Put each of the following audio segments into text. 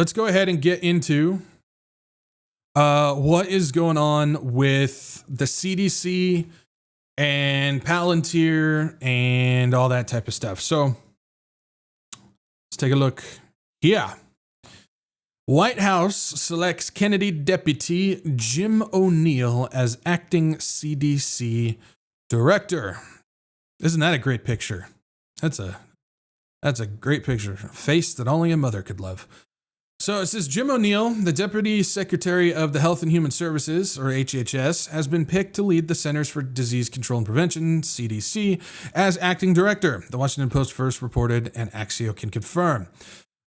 let's go ahead and get into what is going on with the CDC and Palantir and all that type of stuff. So let's take a look here. White House selects Kennedy deputy Jim O'Neill as acting CDC director. Isn't that a great picture? That's a great picture. A face that only a mother could love. So it says Jim O'Neill, the Deputy Secretary of the Health and Human Services, or HHS, has been picked to lead the Centers for Disease Control and Prevention, CDC, as acting director. The Washington Post first reported, and Axio can confirm.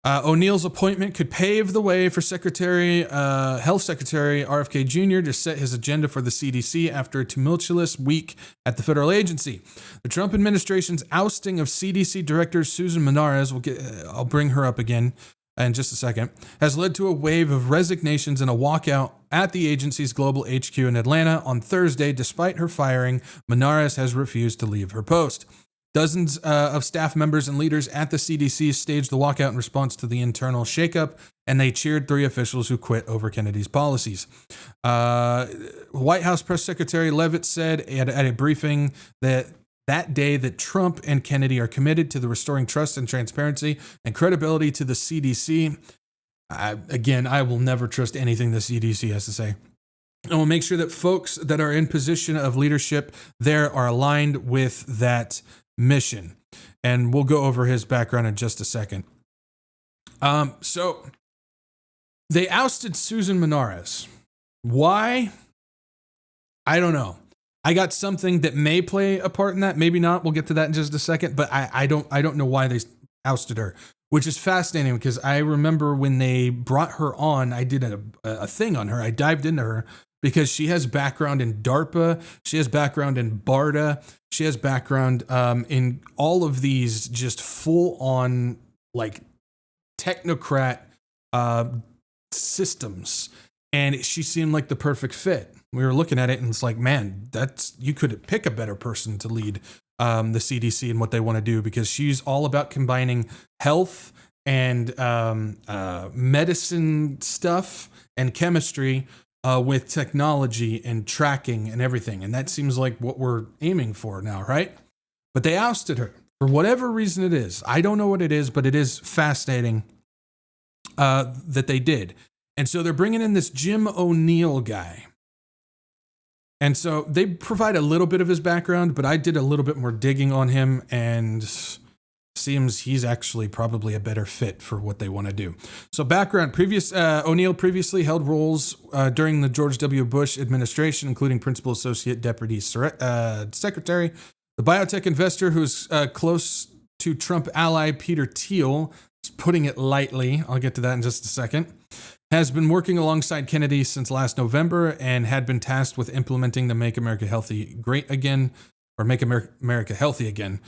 O'Neill's appointment could pave the way for Health Secretary RFK Jr. to set his agenda for the CDC after a tumultuous week at the federal agency. The Trump administration's ousting of CDC Director Susan Monarez, I'll bring her up again in just a second, has led to a wave of resignations and a walkout at the agency's global HQ in Atlanta on Thursday. Despite her firing, Monarez has refused to leave her post. Dozens of staff members and leaders at the CDC staged the walkout in response to the internal shakeup, and they cheered 3 officials who quit over Kennedy's policies. White House Press Secretary Leavitt said at a briefing that day that Trump and Kennedy are committed to the restoring trust and transparency and credibility to the CDC. I will never trust anything the CDC has to say. And we'll make sure that folks that are in position of leadership there are aligned with that mission. And we'll go over his background in just a second. So they ousted Susan Monarez. Why? I don't know. I got something that may play a part in that, maybe not. We'll get to that in just a second, but I don't know why they ousted her, which is fascinating because I remember when they brought her on, I did a thing on her. I dived into her because she has background in DARPA, she has background in BARDA, she has background in all of these just full on like technocrat systems, and she seemed like the perfect fit. We were looking at it and it's like, man, you could pick a better person to lead the CDC and what they want to do, because she's all about combining health and medicine stuff and chemistry with technology and tracking and everything. And that seems like what we're aiming for now, right? But they ousted her for whatever reason it is. I don't know what it is, but it is fascinating that they did. And so they're bringing in this Jim O'Neill guy. And so they provide a little bit of his background, but I did a little bit more digging on him, and seems he's actually probably a better fit for what they want to do. So background, O'Neill previously held roles during the George W. Bush administration, including Principal Associate Deputy Secretary. The biotech investor who's close to Trump ally Peter Thiel, putting it lightly, I'll get to that in just a second, has been working alongside Kennedy since last November and had been tasked with implementing the Make America Healthy Great Again, or Make America Healthy Again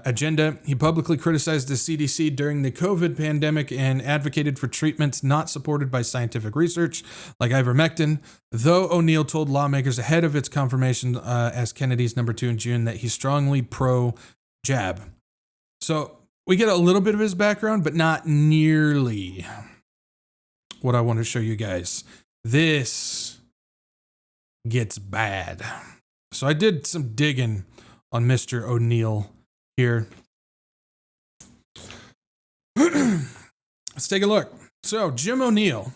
agenda. He publicly criticized the CDC during the COVID pandemic and advocated for treatments not supported by scientific research, like ivermectin, though O'Neill told lawmakers ahead of its confirmation as Kennedy's number 2 in June that he's strongly pro-jab. So we get a little bit of his background, but not nearly what I want to show you guys. This gets bad. So I did some digging on Mr. O'Neill here. Let's take a look. So Jim O'Neill,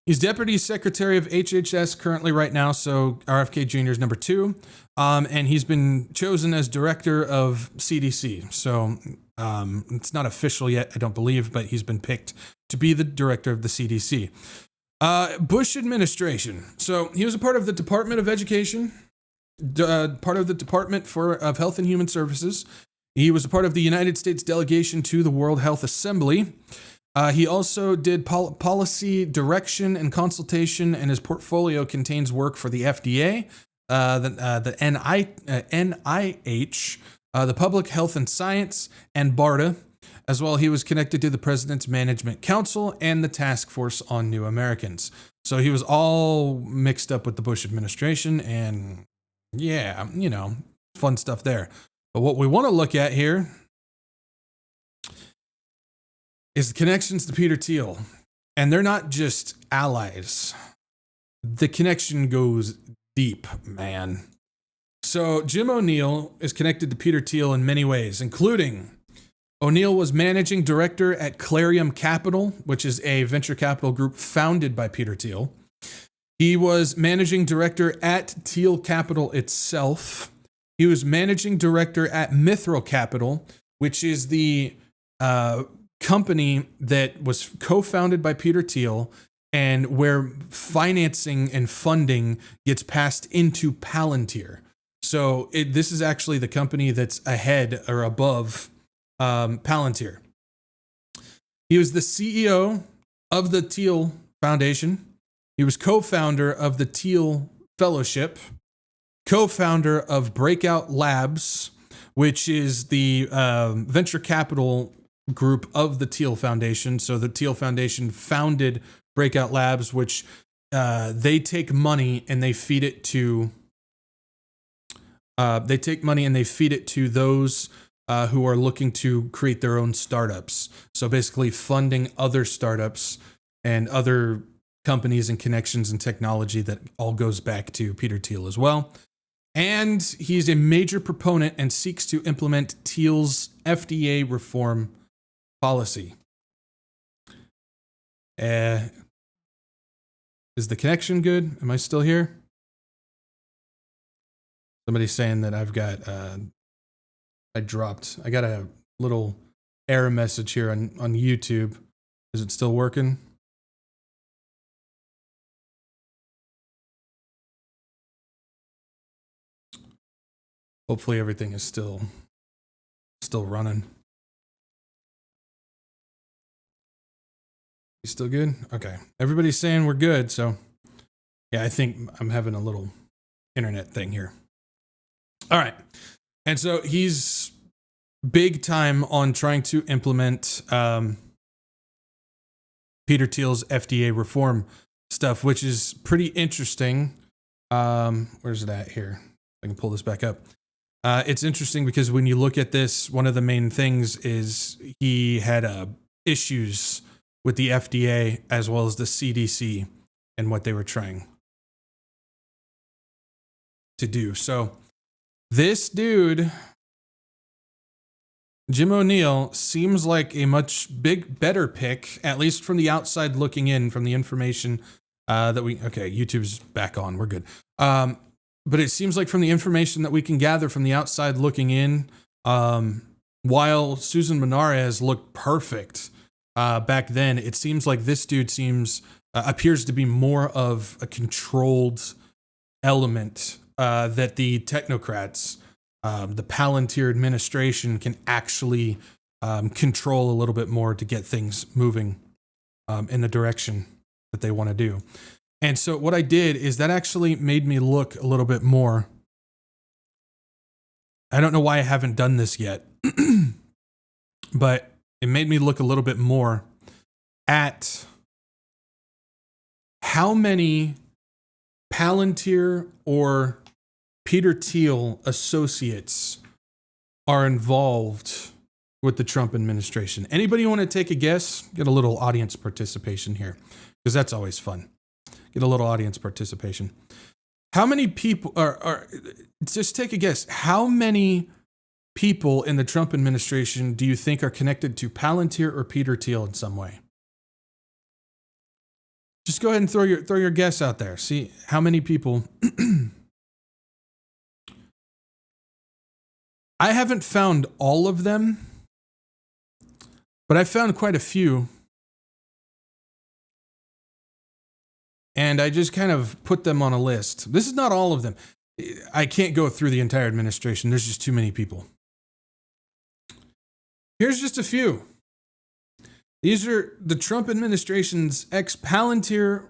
he's Deputy Secretary of HHS currently right now. So RFK Jr. is number 2. And he's been chosen as Director of CDC. So it's not official yet, I don't believe, but he's been picked to be the Director of the CDC. Bush administration. So he was a part of the Department of Education, part of the Department of Health and Human Services. He was a part of the United States delegation to the World Health Assembly. He also did policy direction and consultation, and his portfolio contains work for the FDA, the NIH, the Public Health and Science, and BARDA. As well, he was connected to the President's Management Council and the Task Force on New Americans. So he was all mixed up with the Bush administration, and yeah, fun stuff there. But what we want to look at here is the connections to Peter Thiel And they're not just allies. The connection goes deep, man. So Jim O'Neill is connected to Peter Thiel in many ways, including O'Neill was managing director at Clarium Capital, which is a venture capital group founded by Peter Thiel. He was managing director at Thiel Capital itself. He was managing director at Mithril Capital, which is the company that was co-founded by Peter Thiel and where financing and funding gets passed into Palantir. So this is actually the company that's ahead or above Palantir. He was the CEO of the Thiel Foundation. He was co-founder of the Thiel Fellowship, co-founder of Breakout Labs, which is the venture capital group of the Thiel Foundation. So the Thiel Foundation founded Breakout Labs, which they take money and they feed it to those who are looking to create their own startups. So basically funding other startups and other companies and connections and technology that all goes back to Peter Thiel as well. And he's a major proponent and seeks to implement Thiel's FDA reform policy. Is the connection good? Am I still here? Somebody's saying that I've got, I got a little error message here on YouTube. Is it still working? Hopefully everything is still running. You still good? Okay. Everybody's saying we're good, so yeah, I think I'm having a little internet thing here. All right. And so he's big time on trying to implement Peter Thiel's FDA reform stuff, which is pretty interesting. Where's it at here? I can pull this back up. It's interesting because when you look at this, one of the main things is he had issues with the FDA as well as the CDC and what they were trying to do. So this dude, Jim O'Neill, seems like a much better pick, at least from the outside looking in, from the information YouTube's back on. We're good. But it seems like from the information that we can gather from the outside looking in, while Susan Monarez looked perfect back then, it seems like this dude appears to be more of a controlled element that the technocrats, the Palantir administration, can actually control a little bit more to get things moving in the direction that they want to do. And so what I did is that actually made me look a little bit more. I don't know why I haven't done this yet, but it made me look a little bit more at how many Palantir or Peter Thiel associates are involved with the Trump administration. Anybody want to take a guess? Get a little audience participation here, because that's always fun. Get a little audience participation. How many people are just take a guess. How many people in the Trump administration do you think are connected to Palantir or Peter Thiel in some way? Just go ahead and throw your guess out there. See how many people. I haven't found all of them, but I found quite a few. And I just kind of put them on a list. This is not all of them. I can't go through the entire administration. There's just too many people. Here's just a few. These are the Trump administration's ex-Palantir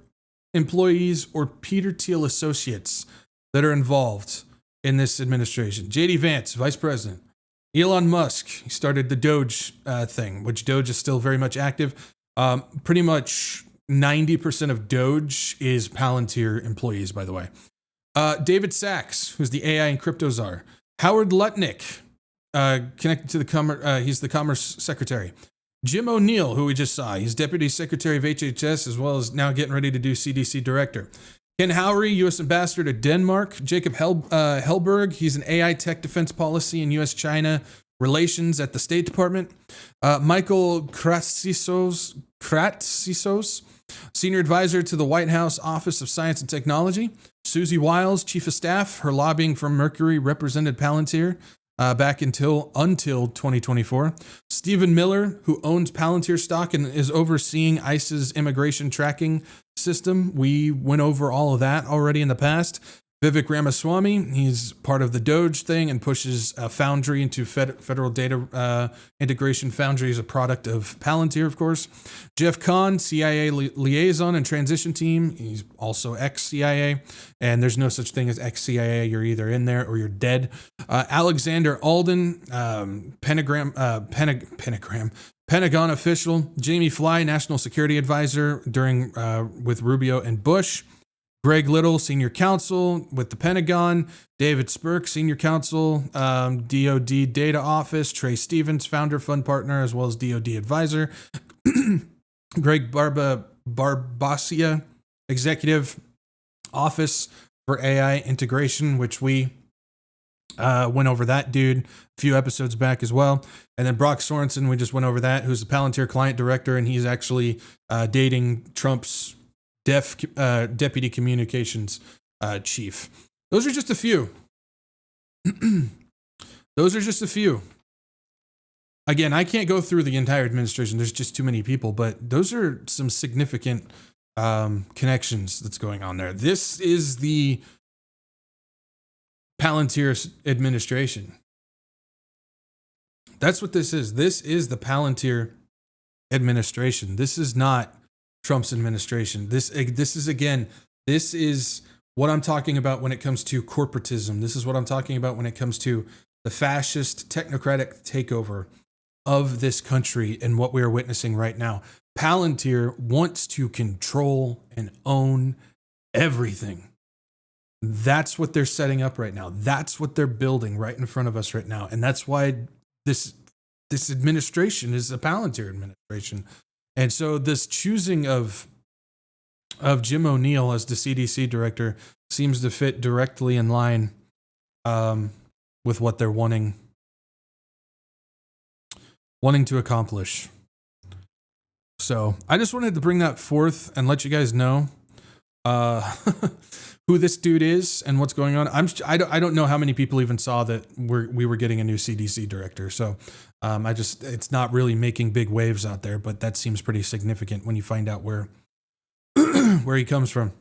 employees or Peter Thiel associates that are involved in this administration. J.D. Vance, vice president. Elon Musk, he started the Doge thing, which Doge is still very much active. Pretty much 90% of Doge is Palantir employees, by the way. David Sachs, who's the AI and crypto czar. Howard Lutnick, connected to the he's the Commerce Secretary. Jim O'Neill, who we just saw, he's Deputy Secretary of HHS, as well as now getting ready to do CDC Director. Ken Howry, U.S. Ambassador to Denmark. Jacob Hellberg, he's an AI tech defense policy and U.S.-China relations at the State Department. Michael Kratsisos, Senior Advisor to the White House Office of Science and Technology. Susie Wiles, Chief of Staff. Her lobbying firm Mercury represented Palantir back until 2024. Stephen Miller, who owns Palantir stock and is overseeing ICE's immigration tracking system. We went over all of that already in the past. Vivek Ramaswamy, he's part of the Doge thing and pushes Foundry into federal data integration. Foundry is a product of Palantir, of course. Jeff Kahn, CIA liaison and transition team. He's also ex-CIA, and there's no such thing as ex-CIA. You're either in there or you're dead. Alexander Alden, Pentagon official. Jamie Fly, national security advisor with Rubio and Bush. Greg Little, senior counsel with the Pentagon. David Spirk, senior counsel, DOD Data Office. Trey Stevens, founder, fund partner, as well as DOD advisor. Greg Barbasia, executive office for AI integration, which we went over that dude a few episodes back as well. And then Brock Sorensen, we just went over that, who's the Palantir client director, and he's actually dating Trump's deputy communications chief. Those are just a few. Again, I can't go through the entire administration. There's just too many people, but those are some significant connections that's going on there. This is the Palantir administration. That's what this is. This is the Palantir administration. This is not Trump's administration. This is what I'm talking about when it comes to corporatism. This is what I'm talking about when it comes to the fascist technocratic takeover of this country and what we are witnessing right now. Palantir wants to control and own everything. That's what they're setting up right now. That's what they're building right in front of us right now. And that's why this administration is a Palantir administration. And so this choosing of Jim O'Neill as the CDC director seems to fit directly in line with what they're wanting to accomplish. So I just wanted to bring that forth and let you guys know who this dude is and what's going on. I don't know how many people even saw that we were getting a new CDC director. So it's not really making big waves out there, but that seems pretty significant when you find out where he comes from.